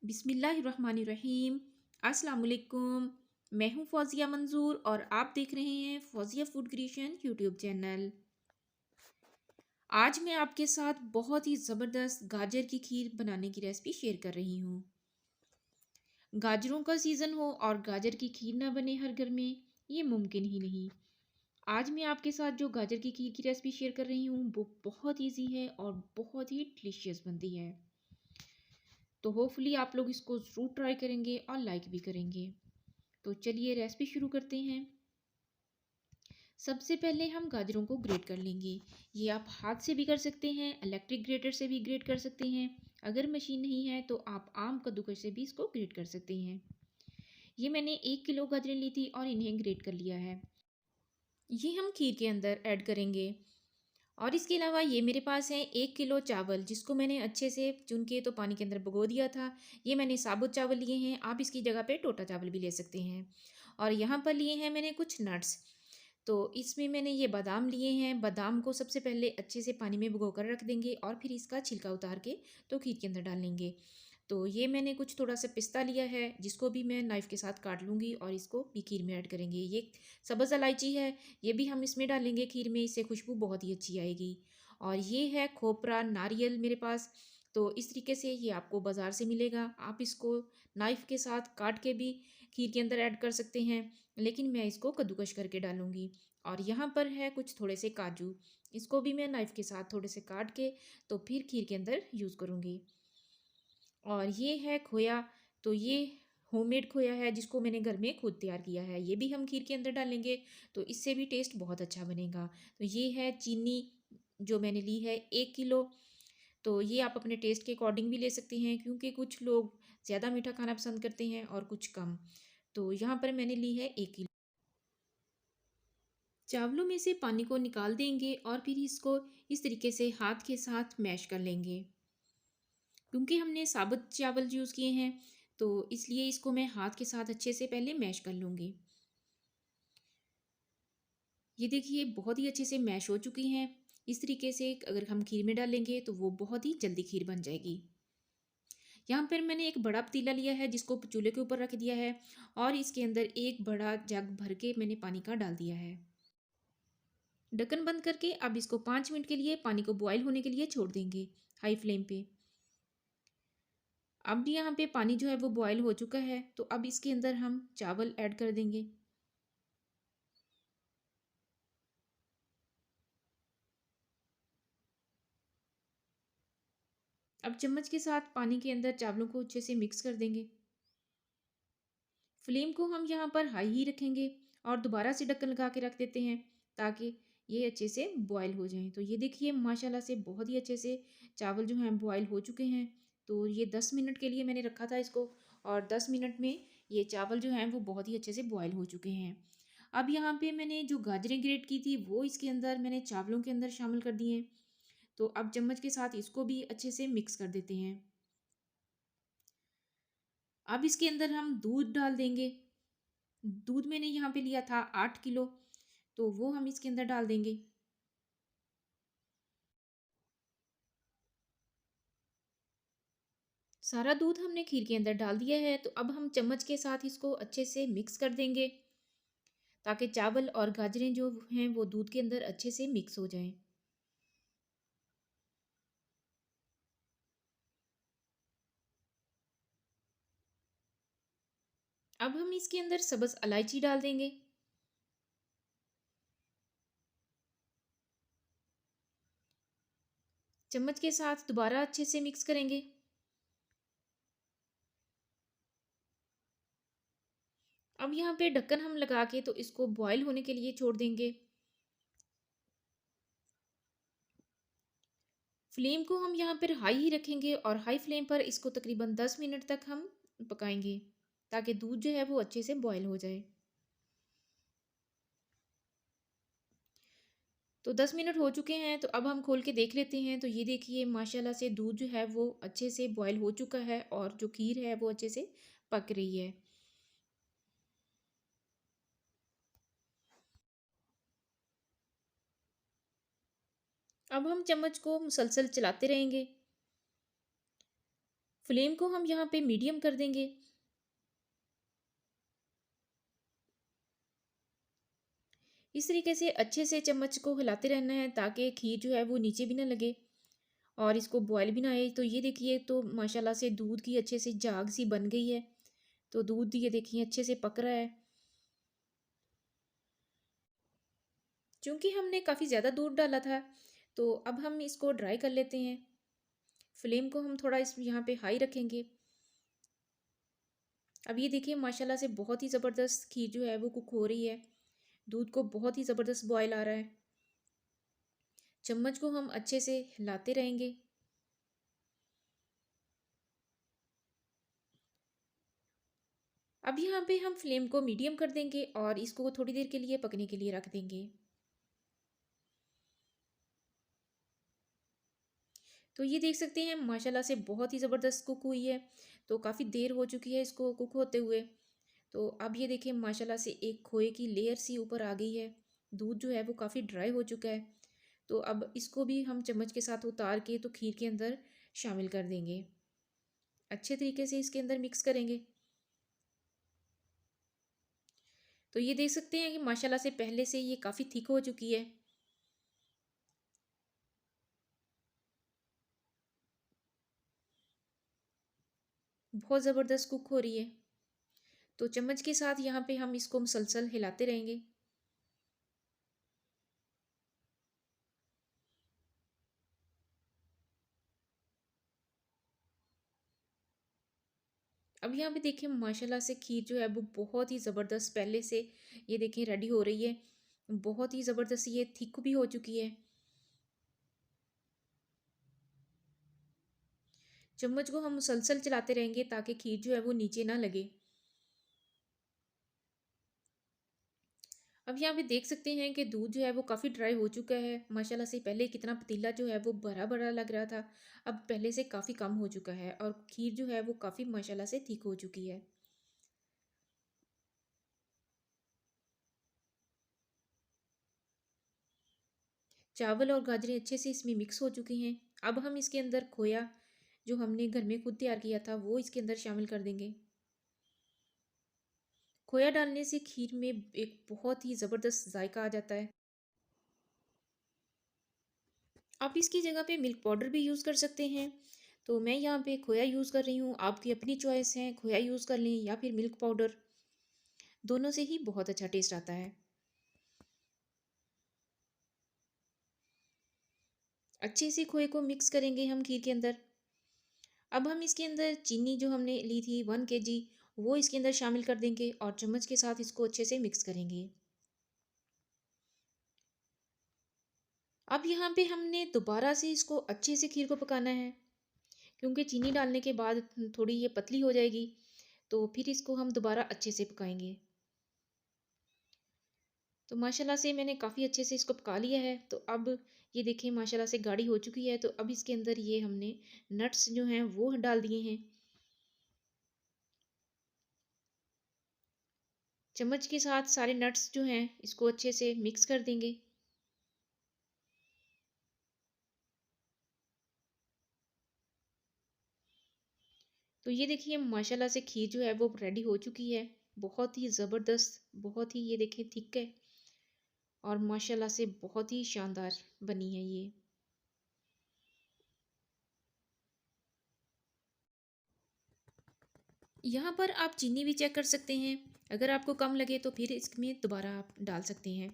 बिस्मिल्लाहिर्रहमानिर्रहीम। अस्सलाम वालेकुम। मैं हूँ फौजिया मंजूर और आप देख रहे हैं Fauzia food creation YouTube channel. आज मैं आपके साथ बहुत ही ज़बरदस्त गाजर की खीर बनाने की रेसिपी शेयर कर रही हूँ। गाजरों का सीज़न हो और गाजर की खीर ना बने हर घर में, ये मुमकिन ही नहीं। आज मैं आपके साथ जो गाजर की खीर की रेसिपी शेयर कर रही हूँ वो बहुत ईजी है और बहुत ही डिलीशियस बनती है। तो होपफुली आप लोग इसको ज़रूर ट्राई करेंगे और लाइक भी करेंगे। तो चलिए रेसिपी शुरू करते हैं। सबसे पहले हम गाजरों को ग्रेट कर लेंगे। ये आप हाथ से भी कर सकते हैं, इलेक्ट्रिक ग्रेटर से भी ग्रेट कर सकते हैं। अगर मशीन नहीं है तो आप आम कद्दूकस से भी इसको ग्रेट कर सकते हैं। ये मैंने 1 किलो गाजरें ली थी और इन्हें ग्रेट कर लिया है। ये हम खीर के अंदर ऐड करेंगे। और इसके अलावा ये मेरे पास है 1 किलो चावल, जिसको मैंने अच्छे से चुन के तो पानी के अंदर भिगो दिया था। ये मैंने साबुत चावल लिए हैं, आप इसकी जगह पे टोटा चावल भी ले सकते हैं। और यहाँ पर लिए हैं मैंने कुछ नट्स। तो इसमें मैंने ये बादाम लिए हैं। बादाम को सबसे पहले अच्छे से पानी में भिगो कर रख देंगे और फिर इसका छिलका उतार के तो खीर के अंदर डाल लेंगे। तो ये मैंने कुछ थोड़ा सा पिस्ता लिया है, जिसको भी मैं नाइफ़ के साथ काट लूँगी और इसको भी खीर में ऐड करेंगे। ये सब्ज़ इलायची है, ये भी हम इसमें डालेंगे खीर में, इससे खुशबू बहुत ही अच्छी आएगी। और ये है खोपरा नारियल मेरे पास। तो इस तरीके से ये आपको बाज़ार से मिलेगा। आप इसको नाइफ़ के साथ काट के भी खीर के अंदर ऐड कर सकते हैं, लेकिन मैं इसको कद्दूकस करके डालूँगी। और यहाँ पर है कुछ थोड़े से काजू, इसको भी मैं नाइफ़ के साथ थोड़े से काट के तो फिर खीर के अंदर यूज़ करूँगी। और ये है खोया। तो ये होममेड खोया है, जिसको मैंने घर में खुद तैयार किया है। ये भी हम खीर के अंदर डालेंगे तो इससे भी टेस्ट बहुत अच्छा बनेगा। तो ये है चीनी, जो मैंने ली है 1 किलो। तो ये आप अपने टेस्ट के अकॉर्डिंग भी ले सकते हैं, क्योंकि कुछ लोग ज़्यादा मीठा खाना पसंद करते हैं और कुछ कम। तो यहाँ पर मैंने ली है 1 किलो। चावलों में से पानी को निकाल देंगे और फिर इसको इस तरीके से हाथ के साथ मैश कर लेंगे। क्योंकि हमने साबुत चावल यूज़ किए हैं, तो इसलिए इसको मैं हाथ के साथ अच्छे से पहले मैश कर लूँगी। ये देखिए बहुत ही अच्छे से मैश हो चुकी हैं। इस तरीके से अगर हम खीर में डालेंगे तो वो बहुत ही जल्दी खीर बन जाएगी। यहाँ पर मैंने एक बड़ा पतीला लिया है, जिसको चूल्हे के ऊपर रख दिया है और इसके अंदर एक बड़ा जग भर के मैंने पानी का डाल दिया है। ढक्कन बंद करके अब इसको 5 मिनट के लिए पानी को बॉयल होने के लिए छोड़ देंगे हाई फ्लेम पे। अब यहाँ पे पानी जो है वो बॉयल हो चुका है, तो अब इसके अंदर हम चावल ऐड कर देंगे। अब चम्मच के साथ पानी के अंदर चावलों को अच्छे से मिक्स कर देंगे। फ्लेम को हम यहाँ पर हाई ही रखेंगे और दोबारा से ढक्कन लगा के रख देते हैं, ताकि ये अच्छे से बॉयल हो जाएं। तो ये देखिए माशाल्लाह से बहुत ही अच्छे से चावल जो हैं बॉयल हो चुके हैं। तो ये 10 मिनट के लिए मैंने रखा था इसको, और 10 मिनट में ये चावल जो हैं वो बहुत ही अच्छे से बॉयल हो चुके हैं। अब यहाँ पे मैंने जो गाजरें ग्रेट की थी वो इसके अंदर मैंने चावलों के अंदर शामिल कर दिए। तो अब चम्मच के साथ इसको भी अच्छे से मिक्स कर देते हैं। अब इसके अंदर हम दूध डाल देंगे। दूध मैंने यहाँ पे लिया था 8 किलो, तो वो हम इसके अंदर डाल देंगे। सारा दूध हमने खीर के अंदर डाल दिया है, तो अब हम चम्मच के साथ इसको अच्छे से मिक्स कर देंगे, ताकि चावल और गाजरें जो हैं वो दूध के अंदर अच्छे से मिक्स हो जाएं। अब हम इसके अंदर सब्ज़ इलायची डाल देंगे। चम्मच के साथ दोबारा अच्छे से मिक्स करेंगे। अब यहाँ पे ढक्कन हम लगा के तो इसको बॉयल होने के लिए छोड़ देंगे। फ्लेम को हम यहाँ पर हाई ही रखेंगे और हाई फ्लेम पर इसको तकरीबन 10 मिनट तक हम पकाएंगे, ताकि दूध जो है वो अच्छे से बॉयल हो जाए। तो 10 मिनट हो चुके हैं, तो अब हम खोल के देख लेते हैं। तो ये देखिए माशाल्लाह से दूध जो है वो अच्छे से बॉयल हो चुका है और जो खीर है वो अच्छे से पक रही है। अब हम चम्मच को मुसलसल चलाते रहेंगे। फ्लेम को हम यहाँ पे मीडियम कर देंगे। इस तरीके से अच्छे से चम्मच को हिलाते रहना है ताकि खीर जो है वो नीचे भी ना लगे और इसको बॉयल भी ना आए। तो ये देखिए, तो माशाल्लाह से दूध की अच्छे से झाग सी बन गई है। तो दूध ये देखिए अच्छे से पक रहा है। चूँकि हमने काफ़ी ज़्यादा दूध डाला था, तो अब हम इसको ड्राई कर लेते हैं। फ्लेम को हम थोड़ा इस यहाँ पे हाई रखेंगे। अब ये देखिए माशाल्लाह से बहुत ही ज़बरदस्त खीर जो है वो कुक हो रही है। दूध को बहुत ही ज़बरदस्त बॉयल आ रहा है। चम्मच को हम अच्छे से हिलाते रहेंगे। अब यहाँ पे हम फ्लेम को मीडियम कर देंगे और इसको थोड़ी देर के लिए पकने के लिए रख देंगे। तो ये देख सकते हैं माशाल्लाह से बहुत ही ज़बरदस्त कुक हुई है। तो काफ़ी देर हो चुकी है इसको कुक होते हुए। तो अब ये देखिए माशाल्लाह से एक खोए की लेयर सी ऊपर आ गई है। दूध जो है वो काफ़ी ड्राई हो चुका है। तो अब इसको भी हम चम्मच के साथ उतार के तो खीर के अंदर शामिल कर देंगे। अच्छे तरीके से इसके अंदर मिक्स करेंगे। तो ये देख सकते हैं कि माशाल्लाह से पहले से ये काफ़ी थिक हो चुकी है। बहुत ज़बरदस्त कुक हो रही है। तो चम्मच के साथ यहाँ पे हम इसको मुसलसल हिलाते रहेंगे। अब यहाँ पे देखिए माशाल्लाह से खीर जो है वो बहुत ही ज़बरदस्त पहले से ये देखिए रेडी हो रही है। बहुत ही ज़बरदस्त ये थिक भी हो चुकी है। चम्मच को हम मुसलसल चलाते रहेंगे ताकि खीर जो है वो नीचे ना लगे। अब यहाँ पे देख सकते हैं कि दूध जो है वो काफ़ी ड्राई हो चुका है। माशाल्लाह से पहले कितना पतीला जो है वो भरा-भरा लग रहा था, अब पहले से काफ़ी कम हो चुका है और खीर जो है वो काफ़ी माशाल्लाह से थिक हो चुकी है। चावल और गाजरें अच्छे से इसमें मिक्स हो चुकी हैं। अब हम इसके अंदर खोया जो हमने घर में खुद तैयार किया था वो इसके अंदर शामिल कर देंगे। खोया डालने से खीर में एक बहुत ही ज़बरदस्त जायका आ जाता है। आप इसकी जगह पे मिल्क पाउडर भी यूज़ कर सकते हैं। तो मैं यहाँ पे खोया यूज़ कर रही हूँ, आपकी अपनी चॉइस है, खोया यूज़ कर लें या फिर मिल्क पाउडर, दोनों से ही बहुत अच्छा टेस्ट आता है। अच्छे से खोए को मिक्स करेंगे हम खीर के अंदर। अब हम इसके अंदर चीनी जो हमने ली थी 1 केजी वो इसके अंदर शामिल कर देंगे और चम्मच के साथ इसको अच्छे से मिक्स करेंगे। अब यहाँ पे हमने दोबारा से इसको अच्छे से खीर को पकाना है, क्योंकि चीनी डालने के बाद थोड़ी ये पतली हो जाएगी, तो फिर इसको हम दोबारा अच्छे से पकाएंगे। तो माशाल्लाह से मैंने काफ़ी अच्छे से इसको पका लिया है। तो अब ये देखिए माशाल्लाह से गाढ़ी हो चुकी है। तो अब इसके अंदर ये हमने नट्स जो हैं वो डाल दिए हैं। चम्मच के साथ सारे नट्स जो हैं इसको अच्छे से मिक्स कर देंगे। तो ये देखिए माशाल्लाह से खीर जो है वो रेडी हो चुकी है। बहुत ही ज़बरदस्त, बहुत ही ये देखिए थिक है और माशाल्लाह से बहुत ही शानदार बनी है ये। यहाँ पर आप चीनी भी चेक कर सकते हैं। अगर आपको कम लगे तो फिर इसमें दोबारा आप डाल सकते हैं।